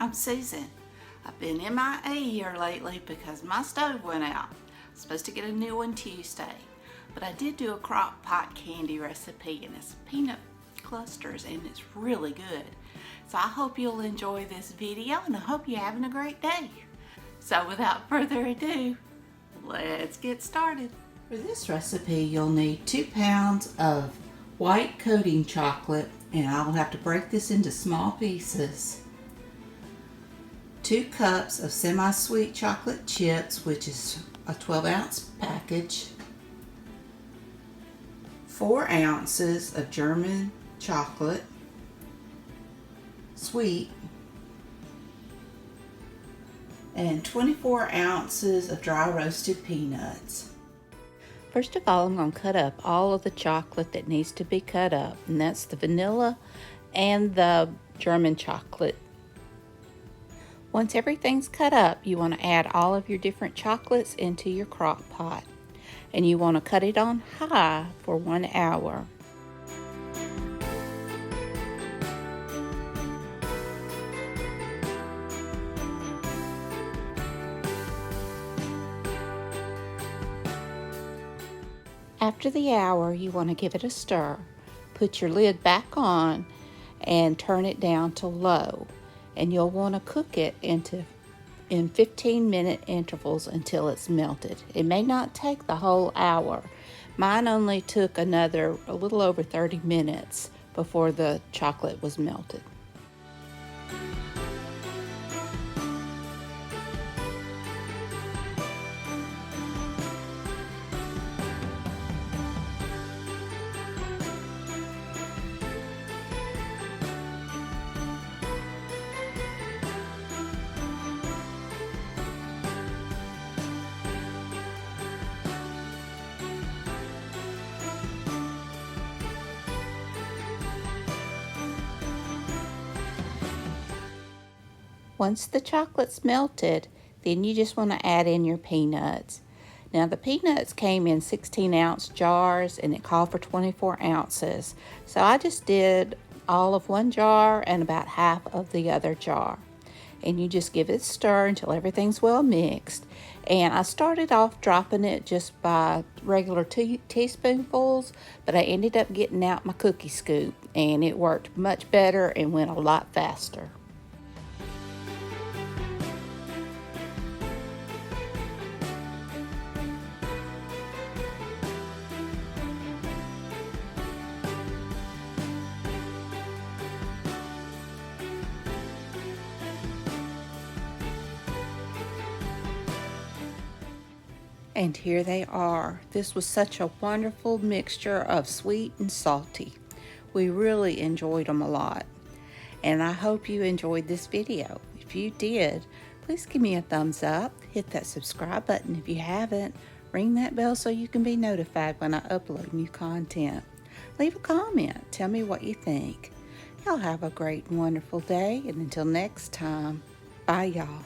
I'm Susan. I've been MIA here lately because my stove went out. I'm supposed to get a new one Tuesday. But I did do a crock pot candy recipe, and it's peanut clusters and it's really good. So I hope you'll enjoy this video, and I hope you're having a great day. So without further ado, let's get started. For this recipe, you'll need 2 pounds of white coating chocolate, and I'll have to break this into small pieces. 2 cups of semi-sweet chocolate chips, which is a 12-ounce package. 4 ounces of German chocolate, sweet, and 24 ounces of dry roasted peanuts. First of all, I'm going to cut up all of the chocolate that needs to be cut up, and that's the vanilla and the German chocolate. Once everything's cut up, you want to add all of your different chocolates into your crock pot, and you want to cut it on high for 1 hour. After the hour, you want to give it a stir. Put your lid back on and turn it down to low. And you'll want to cook it in 15-minute intervals until it's melted. It may not take the whole hour. Mine only took a little over 30 minutes before the chocolate was melted. Once the chocolate's melted, then you just want to add in your peanuts. Now the peanuts came in 16-ounce jars, and it called for 24 ounces. So I just did all of 1 jar and about half of the other jar. And you just give it a stir until everything's well mixed. And I started off dropping it just by regular teaspoonfuls, but I ended up getting out my cookie scoop, and it worked much better and went a lot faster. And here they are. This was such a wonderful mixture of sweet and salty. We really enjoyed them a lot. And I hope you enjoyed this video. If you did, please give me a thumbs up. Hit that subscribe button if you haven't. Ring that bell so you can be notified when I upload new content. Leave a comment. Tell me what you think. Y'all have a great and wonderful day. And until next time, bye y'all.